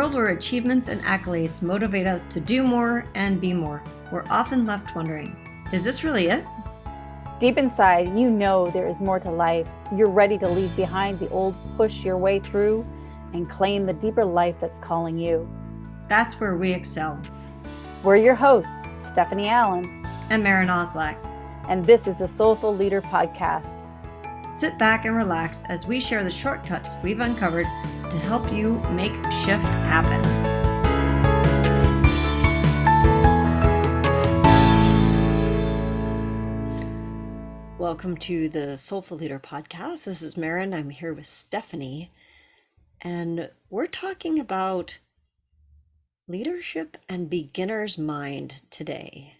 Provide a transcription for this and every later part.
world where achievements and accolades motivate us to do more and be more, we're often left wondering, is this really it? Deep inside, you know there is more to life. You're ready to leave behind the old, push your way through, and claim the deeper life that's calling you. That's where we excel. We're your hosts, Stephanie Allen and Maren Oslak. And this is the Soulful Leader Podcast. Sit back and relax as we share the shortcuts we've uncovered to help you make shift happen. Welcome to the Soulful Leader Podcast. This is Maren. I'm here with Stephanie, and we're talking about leadership and beginner's mind today.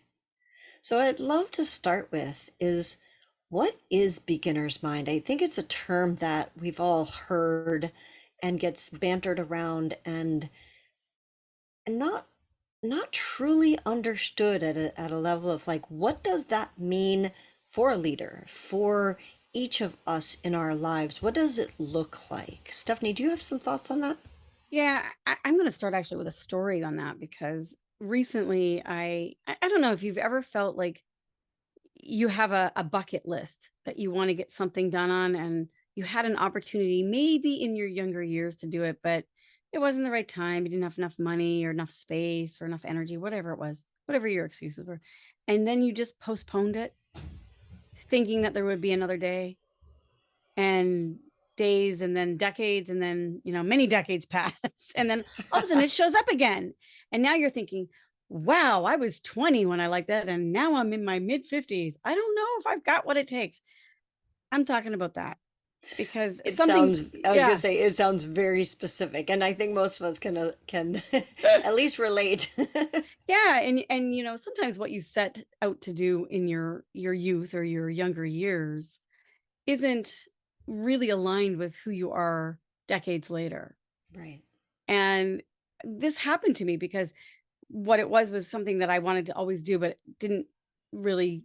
So what I'd love to start with is, what is beginner's mind? I think it's a term that we've all heard and gets bantered around and not truly understood at a level of like, what does that mean for a leader, for each of us in our lives? What does it look like? Stephanie, do you have some thoughts on that? Yeah, I'm going to start actually with a story on that, because recently I don't know if you've ever felt like you have a bucket list that you want to get something done on, and you had an opportunity maybe in your younger years to do it, but it wasn't the right time. You didn't have enough money or enough space or enough energy, whatever it was, whatever your excuses were. And then you just postponed it, thinking that there would be another day and days and then decades, and then, many decades pass. And then all of a sudden it shows up again. And now you're thinking, wow, I was 20 when I liked that, and now I'm in my mid 50s. I don't know if I've got what it takes. I'm talking about that because it sounds very specific, and I think most of us can at least relate. Yeah, and sometimes what you set out to do in your youth or your younger years isn't really aligned with who you are decades later. Right. And this happened to me because what it was something that I wanted to always do, but didn't really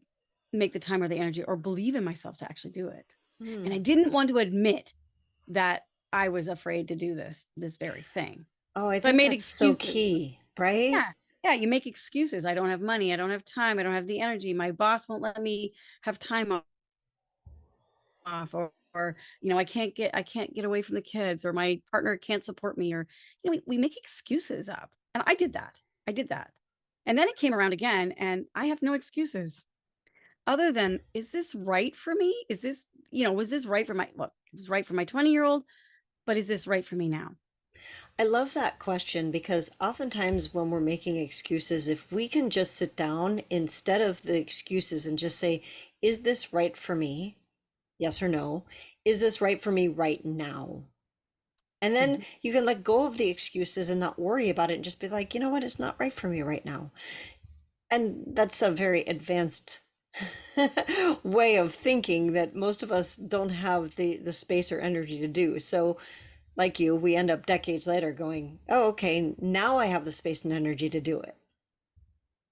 make the time or the energy or believe in myself to actually do it. And I didn't want to admit that I was afraid to do this very thing. Oh, I think that's so key, right? Yeah, you make excuses. I don't have money. I don't have time. I don't have the energy. My boss won't let me have time off, or I can't get away from the kids, or my partner can't support me, or we make excuses up. And I did that. And then it came around again, and I have no excuses other than, is this right for me? Is this, was this right for it was right for my 20-year-old, but is this right for me now? I love that question, because oftentimes when we're making excuses, if we can just sit down instead of the excuses and just say, is this right for me? Yes or no? Is this right for me right now? And then you can let go of the excuses and not worry about it and just be like, you know what? It's not right for me right now. And that's a very advanced way of thinking that most of us don't have the space or energy to do. So like you, we end up decades later going, oh, okay, now I have the space and energy to do it.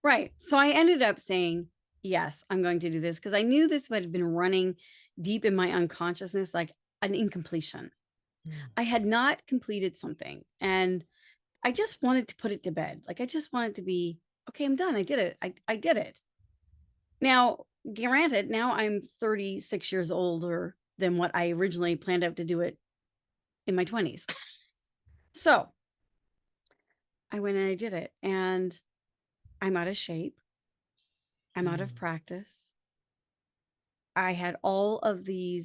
Right. So I ended up saying, yes, I'm going to do this, because I knew this had been running deep in my unconsciousness, like an incompletion. I had not completed something, and I just wanted to put it to bed. Like, I just wanted to be, okay, I'm done. I did it. I did it. Now, granted, now I'm 36 years older than what I originally planned out to do it in my 20s. So I went and I did it, and I'm out of shape. I'm out of practice. I had all of the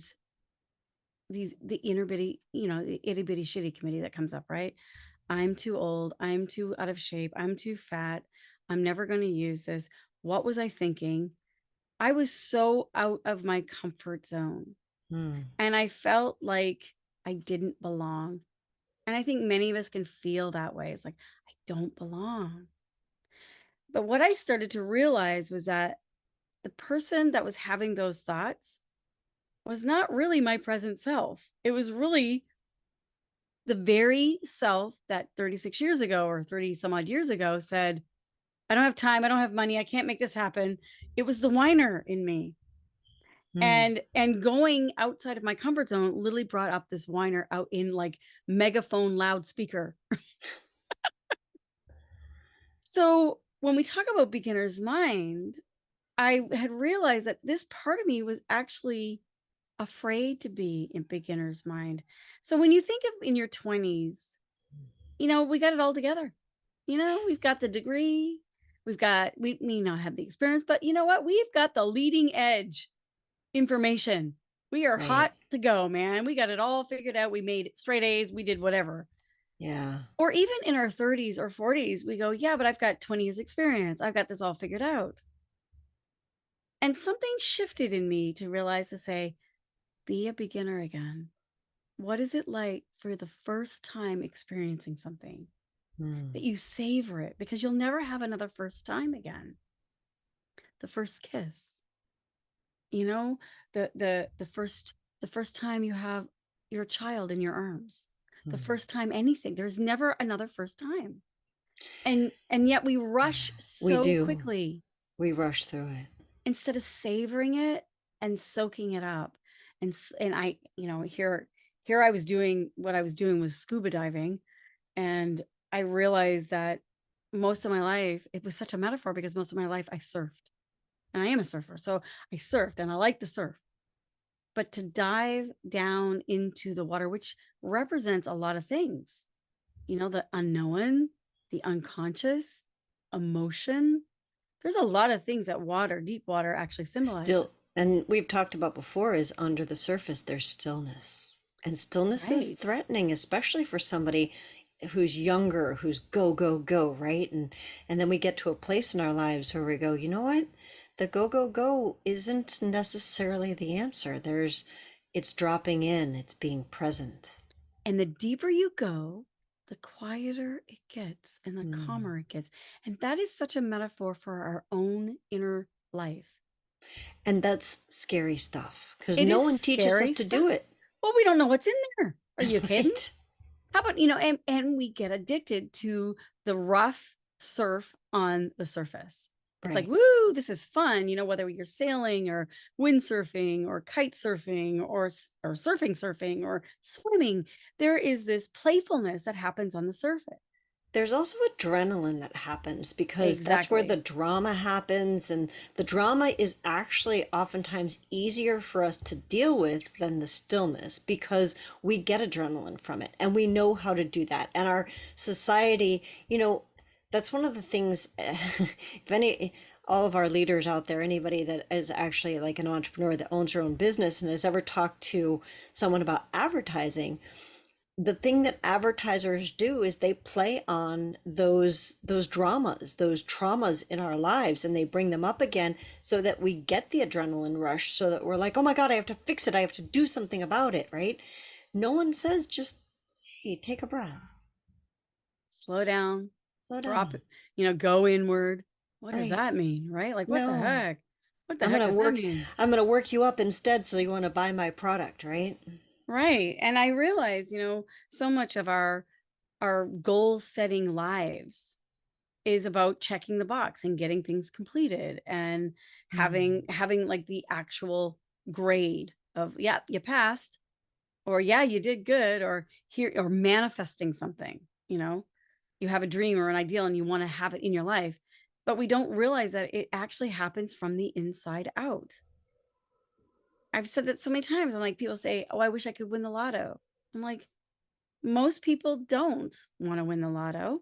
inner bitty, the itty bitty shitty committee that comes up, right? I'm too old. I'm too out of shape. I'm too fat. I'm never going to use this. What was I thinking? I was so out of my comfort zone. And I felt like I didn't belong. And I think many of us can feel that way. It's like, I don't belong. But what I started to realize was that the person that was having those thoughts was not really my present self. It was really the very self that 36 years ago or 30 some odd years ago said, I don't have time. I don't have money. I can't make this happen. It was the whiner in me. And going outside of my comfort zone literally brought up this whiner out in like megaphone loudspeaker. So when we talk about beginner's mind, I had realized that this part of me was actually afraid to be in beginner's mind. So when you think of in your 20s, we got it all together. We've got the degree, we may not have the experience, but you know what? We've got the leading edge information. We are Right. hot to go, man. We got it all figured out. We made straight A's, we did whatever. Yeah. Or even in our 30s or 40s, we go, yeah, but I've got 20 years experience. I've got this all figured out. And something shifted in me to realize to say, be a beginner again. What is it like for the first time experiencing something that Mm. you savor it because you'll never have another first time again? The first kiss, you know, the first time you have your child in your arms, the Mm. first time anything. There's never another first time. And yet we rush We so do. quickly We rush through it. instead of savoring it and soaking it up. And I, here I was doing what I was doing was scuba diving, and I realized that most of my life it was such a metaphor because most of my life I surfed, and I am a surfer, so I surfed and I like to surf. But to dive down into the water, which represents a lot of things, the unknown, the unconscious, emotion. There's a lot of things that deep water actually symbolizes. Still, and we've talked about before, is under the surface there's stillness. And stillness is Right. threatening, especially for somebody who's younger, who's go, go, go, right? And then we get to a place in our lives where we go, you know what? The go, go, go isn't necessarily the answer. It's dropping in, it's being present. And the deeper you go, the quieter it gets and the Mm. calmer it gets. And that is such a metaphor for our own inner life. And that's scary stuff because It no is one teaches us scary to stuff. do it. Well, we don't know what's in there. Are you kidding? Right? How about, and we get addicted to the rough surf on the surface. It's like, Right. woo, this is fun, whether you're sailing or windsurfing or kite surfing or surfing or swimming, there is this playfulness that happens on the surface. There's also adrenaline that happens because that's where the Exactly. drama happens, and the drama is actually oftentimes easier for us to deal with than the stillness because we get adrenaline from it and we know how to do that. And our society, that's one of the things, if any, all of our leaders out there, anybody that is actually like an entrepreneur that owns their own business and has ever talked to someone about advertising, the thing that advertisers do is they play on those dramas, those traumas in our lives, and they bring them up again so that we get the adrenaline rush, so that we're like, oh my god, I have to fix it, I have to do something about it, right? No one says just, hey, take a breath, Slow down, slow drop down. it, go inward. What does Right. that mean? Right? Like, what the No, heck? What the i'm heck gonna does that work mean? i'm gonna work you up instead so you want to buy my product, right? Right. And I realize, so much of our goal setting lives is about checking the box and getting things completed and having Hmm. having like the actual grade of, yeah, you passed, or yeah, you did good, or here, or manifesting something, you have a dream or an ideal and you want to have it in your life, but we don't realize that it actually happens from the inside out. I've said that so many times. I'm like, people say, oh, I wish I could win the lotto. I'm like, most people don't want to win the lotto.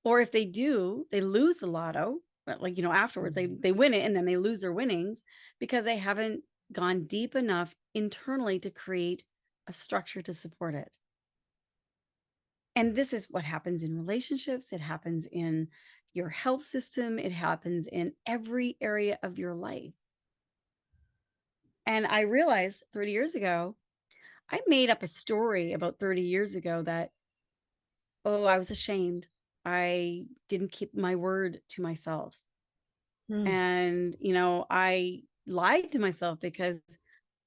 Or if they do, they lose the lotto. But like, afterwards they win it and then they lose their winnings because they haven't gone deep enough internally to create a structure to support it. And this is what happens in relationships. It happens in your health system. It happens in every area of your life. And I realized 30 years ago, I made up a story about 30 years ago that, oh, I was ashamed. I didn't keep my word to myself. Hmm. And, I lied to myself because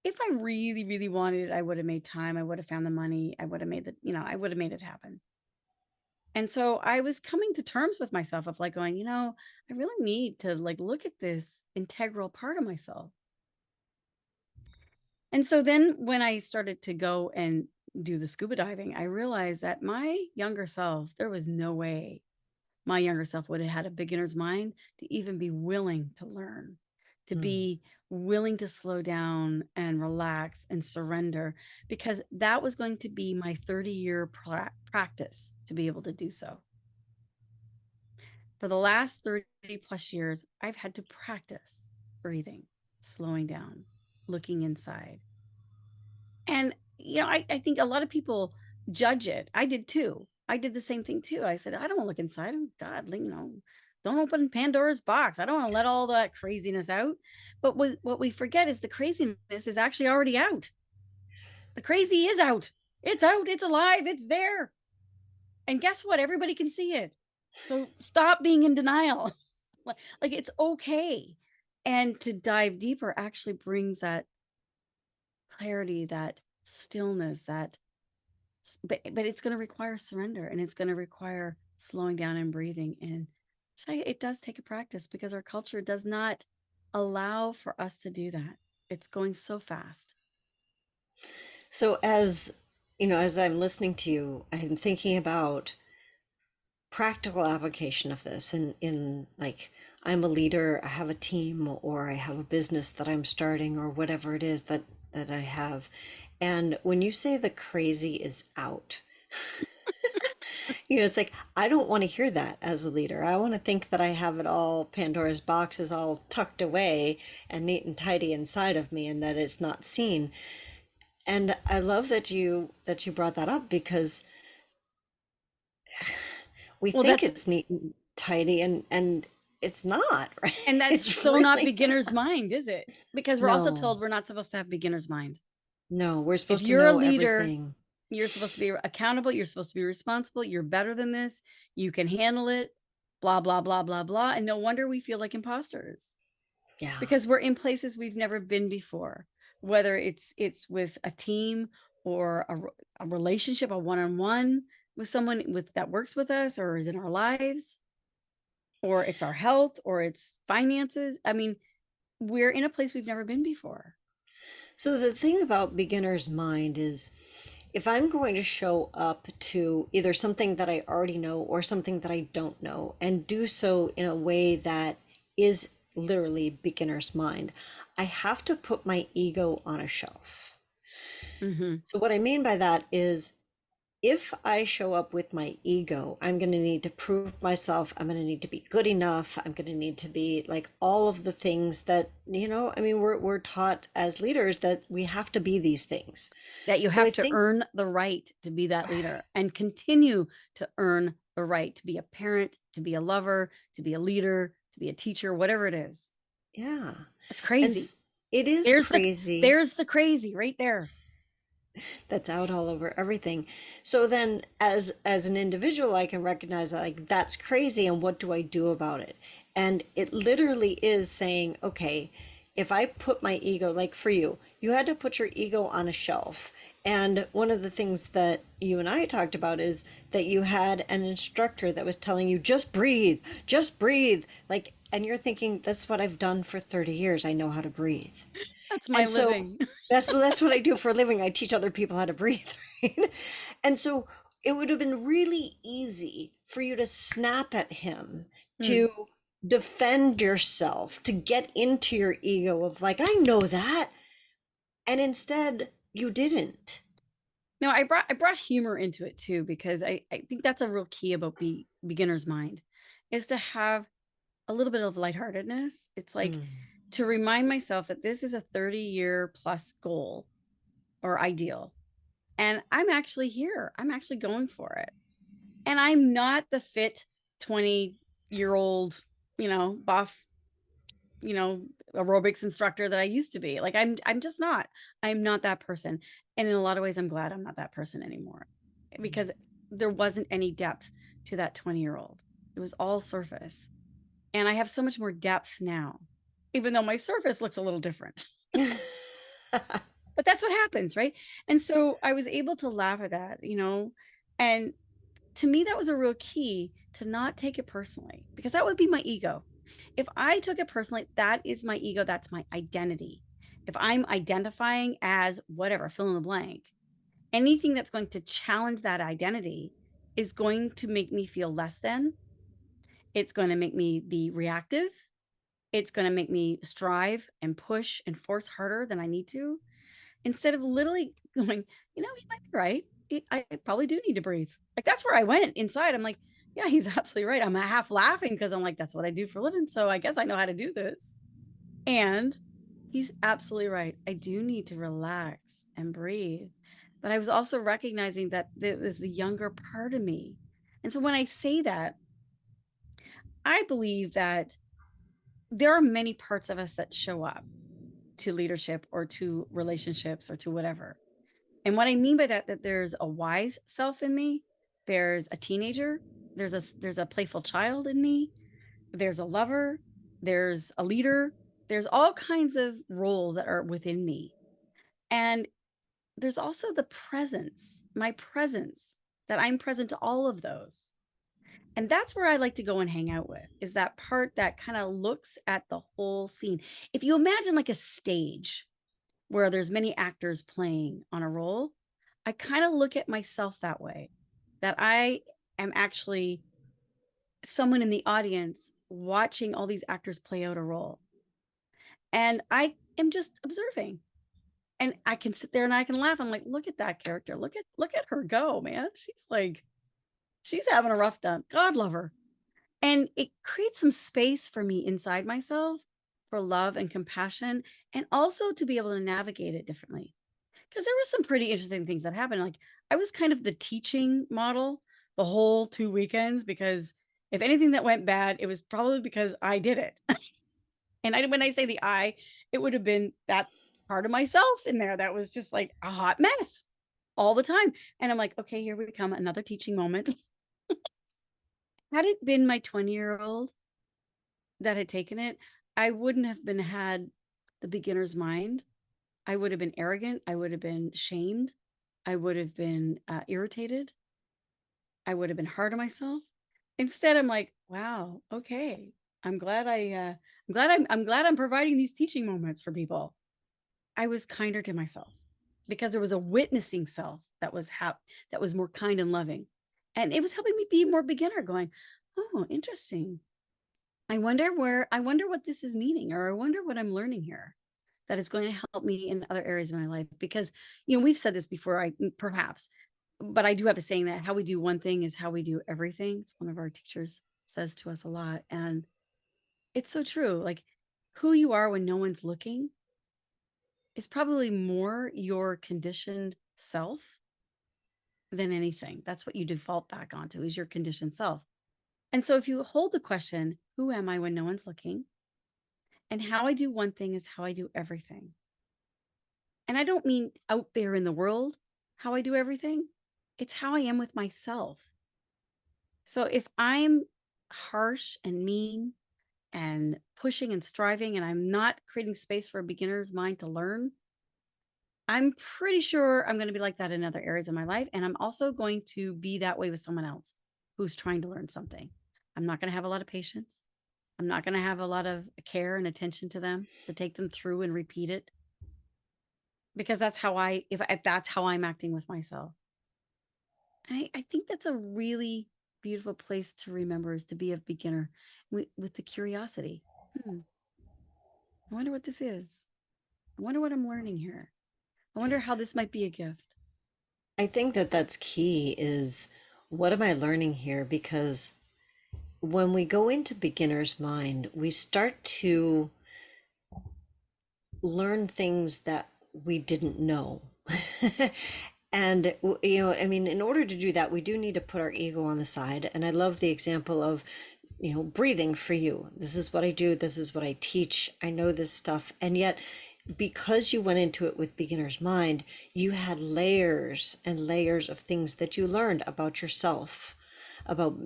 if I really, really wanted it, I would have made time. I would have found the money. I would have I would have made it happen. And so I was coming to terms with myself of like going, I really need to like look at this integral part of myself. And so then when I started to go and do the scuba diving, I realized that my younger self, there was no way my younger self would have had a beginner's mind to even be willing to learn, to Mm. be willing to slow down and relax and surrender, because that was going to be my 30-year practice to be able to do so. For the last 30 plus years, I've had to practice breathing, slowing down, looking inside. And, I think a lot of people judge it. I did too. I did the same thing too. I said, I don't want to look inside. Oh, God, don't open Pandora's box. I don't want to let all that craziness out. But what we forget is the craziness is actually already out. The crazy is out. It's out. It's alive. It's there. And guess what? Everybody can see it. So stop being in denial. Like it's okay. And to dive deeper actually brings that clarity, that stillness, but it's going to require surrender, and it's going to require slowing down and breathing. And it does take a practice, because our culture does not allow for us to do that. It's going so fast. So as as I'm listening to you, I'm thinking about practical application of this in like I'm a leader, I have a team, or I have a business that I'm starting, or whatever it is that I have. And when you say the crazy is out, it's like I don't want to hear that as a leader. I want to think that I have it all, Pandora's box is all tucked away and neat and tidy inside of me, and that it's not seen. And I love that you brought that up, because we Well, think that's it's neat and tidy, and it's not, right? and that's It's so not really beginner's mind, is it? Because we're also no, told we're not supposed to have beginner's mind. no, we're If supposed to you're a know leader, everything. you're supposed to be accountable, you're supposed to be responsible, you're better than this, you can handle it, blah blah blah blah blah. And no wonder we feel like imposters, Yeah. because we're in places we've never been before, whether it's with a team, or a relationship, a one-on-one with someone that works with us or is in our lives, or it's our health, or it's finances. I mean, we're in a place we've never been before. So the thing about beginner's mind is, if I'm going to show up to either something that I already know or something that I don't know, and do so in a way that is literally beginner's mind, I have to put my ego on a shelf. Mm-hmm. So what I mean by that is, if I show up with my ego, I'm going to need to prove myself. I'm going to need to be good enough. I'm going to need to be like all of the things that, I mean, we're taught as leaders that we have to be these things. That you So I have to think, earn the right to be that leader, and continue to earn the right to be a parent, to be a lover, to be a leader, to be a teacher, whatever it is. yeah, It's and crazy. it is There's the crazy. there's the crazy right there. That's out all over everything. So then as an individual, I can recognize that, like, that's crazy, and what do I do about it? And it literally is saying, okay, if I put my ego, like for you, you had to put your ego on a shelf. And one of the things that you and I talked about is that you had an instructor that was telling you, just breathe. Like, and you're thinking, that's what I've done for 30 years. I know how to breathe. That's my And so living. that's what I do for a living. I teach other people how to breathe, right? And so it would have been really easy for you to snap at him, Mm. to defend yourself, to get into your ego of like, I know that. And instead you didn't. No, I brought humor into it too, because I think that's a real key about beginner's mind, is to have a little bit of lightheartedness. It's like Mm. to remind myself that this is a 30-year plus goal or ideal. And I'm actually here. I'm actually going for it. And I'm not the fit 20-year-old, buff, you know, aerobics instructor that I used to be. Like I'm just not. I'm not that person. And in a lot of ways I'm glad I'm not that person anymore, because there wasn't any depth to that 20-year-old. It was all surface. And I have so much more depth now, even though my surface looks a little different. But that's what happens, right? And so I was able to laugh at that, and to me that was a real key to not take it personally, because that would be my ego. If I took it personally, that is my ego, that's my identity. If I'm identifying as whatever, fill in the blank, anything that's going to challenge that identity is going to make me feel less than. It's going to make me be reactive. It's going to make me strive and push and force harder than I need to, instead of literally going, he might be right. I probably do need to breathe. Like, that's where I went inside. I'm like, yeah, he's absolutely right. I'm half laughing because I'm like, that's what I do for a living. So I guess I know how to do this. And he's absolutely right. I do need to relax and breathe. But I was also recognizing that it was the younger part of me. And so when I say that, I believe that there are many parts of us that show up to leadership or to relationships or to whatever. And what I mean by that there's a wise self in me, there's a teenager, there's a playful child in me, there's a lover, there's a leader, there's all kinds of roles that are within me. And there's also the presence, my presence, that I'm present to all of those. And that's where I like to go and hang out with, is that part that kind of looks at the whole scene. If you imagine like a stage where there's many actors playing on a role, I kind of look at myself that way, that I am actually someone in the audience watching all these actors play out a role. And I am just observing. And I can sit there and I can laugh. I'm like, look at that character. Look at her go, man. She's having a rough time. God love her. And it creates some space for me inside myself for love and compassion, and also to be able to navigate it differently. Because there was some pretty interesting things that happened. Like, I was kind of the teaching model the whole 2 weekends, because if anything that went bad, it was probably because I did it. And when I say the I, it would have been that part of myself in there that was just like a hot mess all the time. And I'm like, okay, here we come, another teaching moment. Had it been my 20-year-old that had taken it, I wouldn't have had the beginner's mind. I would have been arrogant. I would have been shamed. I would have been irritated. I would have been hard on myself. Instead, I'm like, wow, okay. I'm glad I'm providing these teaching moments for people. I was kinder to myself because there was a witnessing self that was that was more kind and loving. And it was helping me be more beginner, going, oh, interesting. I wonder what this is meaning, or I wonder what I'm learning here that is going to help me in other areas of my life. Because, we've said this before, perhaps, but I do have a saying that how we do one thing is how we do everything. It's one of our teachers says to us a lot. And it's so true. Like, who you are when no one's looking is probably more your conditioned self than anything. That's what you default back onto, is your conditioned self. And so if you hold the question, who am I when no one's looking? And how I do one thing is how I do everything. And I don't mean out there in the world, how I do everything. It's how I am with myself. So if I'm harsh and mean and pushing and striving, and I'm not creating space for a beginner's mind to learn, I'm pretty sure I'm going to be like that in other areas of my life. And I'm also going to be that way with someone else who's trying to learn something. I'm not going to have a lot of patience. I'm not going to have a lot of care and attention to them to take them through and repeat it, because that's how if that's how I'm acting with myself. I think that's a really beautiful place to remember, is to be a beginner with the curiosity. I wonder what this is. I wonder what I'm learning here. I wonder how this might be a gift. I think that that's key, is what am I learning here? Because when we go into beginner's mind, we start to learn things that we didn't know. And, I mean, in order to do that, we do need to put our ego on the side. And I love the example of, breathing for you. This is what I do. This is what I teach. I know this stuff. And yet, because you went into it with beginner's mind, you had layers and layers of things that you learned about yourself, about,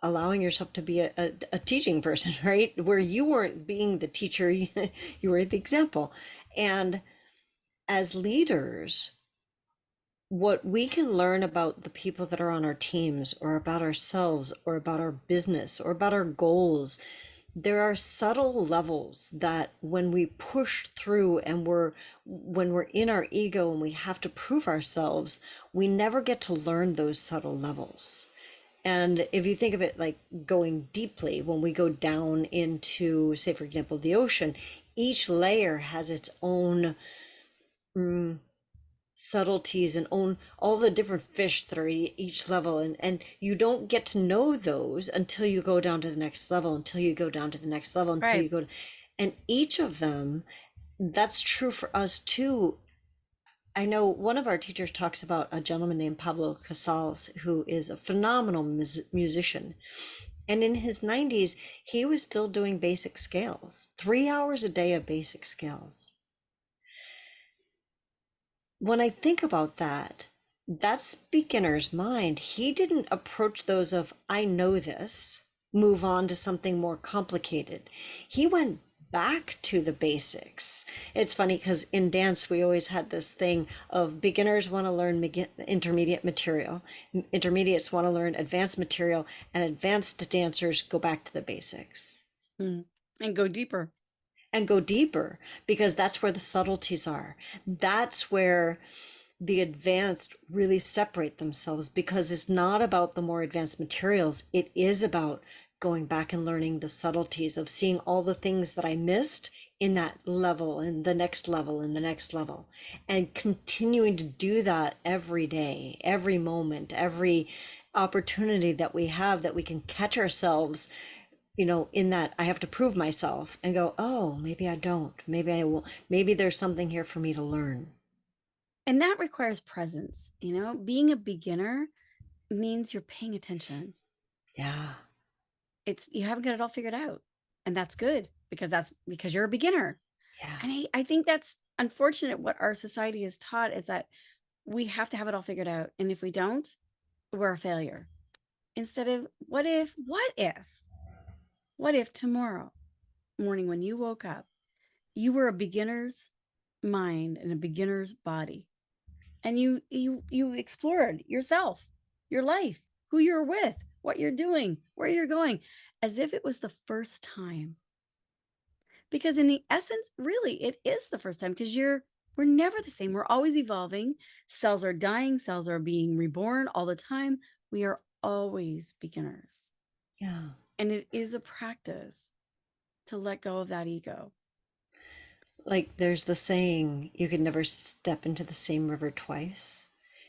allowing yourself to be a teaching person, right? Where you weren't being the teacher, you were the example. And as leaders, what we can learn about the people that are on our teams, or about ourselves, or about our business, or about our goals, there are subtle levels that when we push through and when we're in our ego and we have to prove ourselves, we never get to learn those subtle levels. And if you think of it like going deeply, when we go down into, say, for example, the ocean, each layer has its own mm, subtleties and own all the different fish that are each level. And you don't get to know those until you go down to the next level, until you go down to the next level, That's until right. you go to, and each of them, that's true for us too. I know one of our teachers talks about a gentleman named Pablo Casals, who is a phenomenal musician. And in his 90s, he was still doing basic scales, 3 hours a day of basic scales. When I think about that, that's beginner's mind. He didn't approach those of, I know this, move on to something more complicated. He went back to the basics. It's funny because in dance, we always had this thing of beginners want to learn intermediate material, intermediates want to learn advanced material, and advanced dancers go back to the basics Mm. And go deeper. and go deeper because that's where the subtleties are. That's where the advanced really separate themselves because it's not about the more advanced materials. It is about going back and learning the subtleties of seeing all the things that I missed in that level and the next level and the next level, and continuing to do that every day, every moment, every opportunity that we have, that we can catch ourselves, in that I have to prove myself and go, oh, maybe I don't, maybe I will, maybe there's something here for me to learn. And that requires presence. Being a beginner means you're paying attention. Yeah. It's you haven't got it all figured out. And that's good that's because you're a beginner. Yeah. And I think that's unfortunate. What our society is taught is that we have to have it all figured out. And if we don't, we're a failure. Instead of what if tomorrow morning when you woke up, you were a beginner's mind and a beginner's body, and you explored yourself, your life, who you're with, what you're doing, where you're going, as if it was the first time. Because in the essence, really, it is the first time because we're never the same. We're always evolving. Cells are dying, cells are being reborn all the time. We are always beginners. Yeah. And it is a practice to let go of that ego. Like there's the saying, you can never step into the same river twice.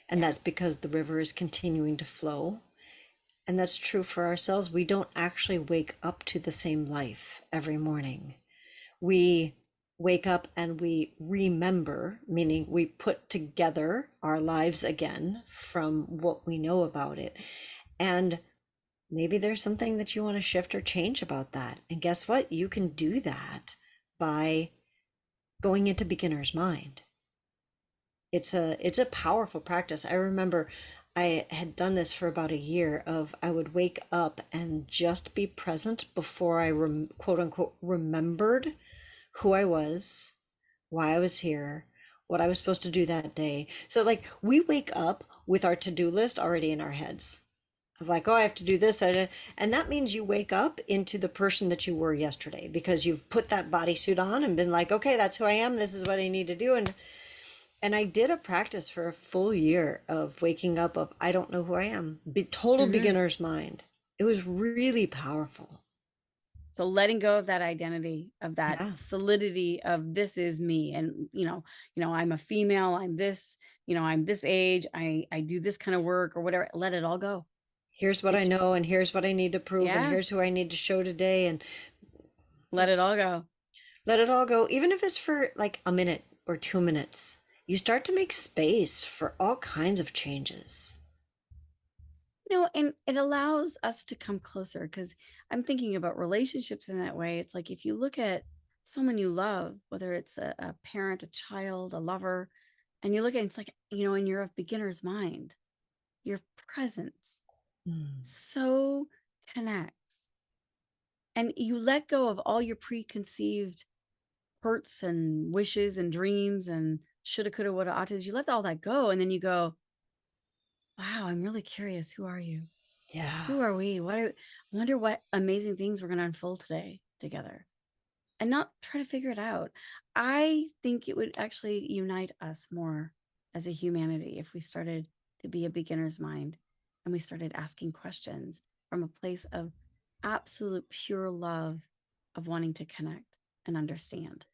And Yeah. that's because the river is continuing to flow. And that's true for ourselves. We don't actually wake up to the same life every morning. We wake up and we remember, meaning we put together our lives again from what we know about it. And maybe there's something that you want to shift or change about that. And guess what? You can do that by going into beginner's mind. It's a powerful practice. I remember I had done this for about a year of I would wake up and just be present before I quote unquote remembered who I was, why I was here, what I was supposed to do that day. So like we wake up with our to-do list already in our heads of like, oh, I have to do this. And that means you wake up into the person that you were yesterday because you've put that bodysuit on and been like, okay, that's who I am. This is what I need to do. And I did a practice for a full year of waking up of I don't know who I am. Total Mm-hmm. beginner's mind. It was really powerful. So letting go of that identity, of that Yeah. solidity of this is me. And, I'm a female, I'm this, I'm this age, I do this kind of work or whatever. Let it all go. Here's what It I just, know, and here's what I need to prove, and yeah, here's who I need to show today, and let it all go. let it all go. Even if it's for like a minute or 2 minutes, you start to make space for all kinds of changes. And it allows us to come closer because I'm thinking about relationships in that way. It's like if you look at someone you love, whether it's a parent, a child, a lover, and you look at it, it's like, and you're of beginner's mind, your presence Mm. so connects. And you let go of all your preconceived hurts and wishes and dreams and shoulda, coulda, woulda, oughta. You let all that go. And then you go, wow, I'm really curious. Who are you? Yeah. Who are we? I wonder what amazing things we're going to unfold today together and not try to figure it out. I think it would actually unite us more as a humanity if we started to be a beginner's mind. and we started asking questions from a place of absolute pure love of wanting to connect and understand.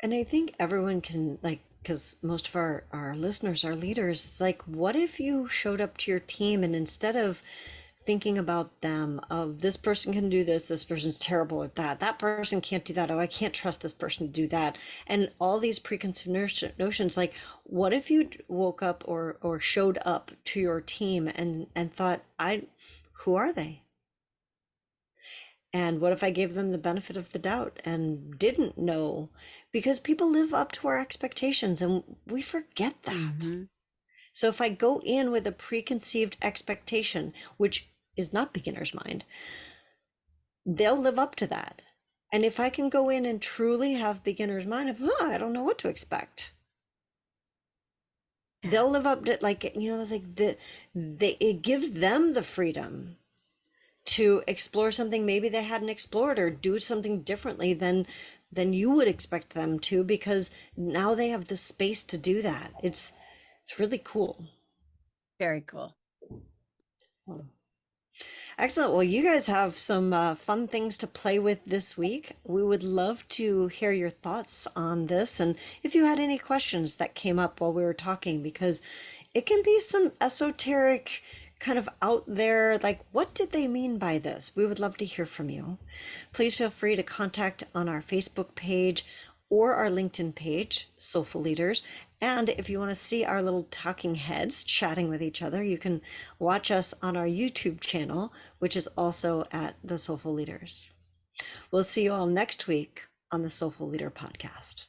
And I think everyone can, like, because most of our listeners are leaders, it's like, what if you showed up to your team and instead of thinking about them, of this person can do this person's terrible at that person can't do that, oh, I can't trust this person to do that, and all these preconceived notions, like, what if you woke up or showed up to your team and thought, who are they? And what if I gave them the benefit of the doubt and didn't know? Because people live up to our expectations and we forget that. So if I go in with a preconceived expectation, which is not beginner's mind, they'll live up to that. And if I can go in and truly have beginner's mind of, I don't know what to expect, they'll live up to, like, it's like it gives them the freedom to explore something maybe they hadn't explored, or do something differently than you would expect them to, because now they have the space to do that. It's really cool. Very cool. Excellent. Well, you guys have some fun things to play with this week. We would love to hear your thoughts on this, and if you had any questions that came up while we were talking, because it can be some esoteric, kind of out there, like, what did they mean by this? We would love to hear from you. Please feel free to contact on our Facebook page or our LinkedIn page, Soulful Leaders. And if you want to see our little talking heads chatting with each other, you can watch us on our YouTube channel, which is also at the Soulful Leaders. We'll see you all next week on the Soulful Leader podcast.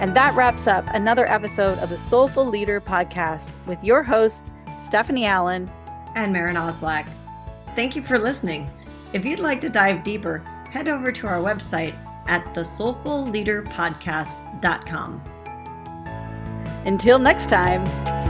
And that wraps up another episode of the Soulful Leader podcast with your hosts, Stephanie Allen and Maren Oslack. Thank you for listening. If you'd like to dive deeper, head over to our website at thesoulfulleaderpodcast.com. Until next time.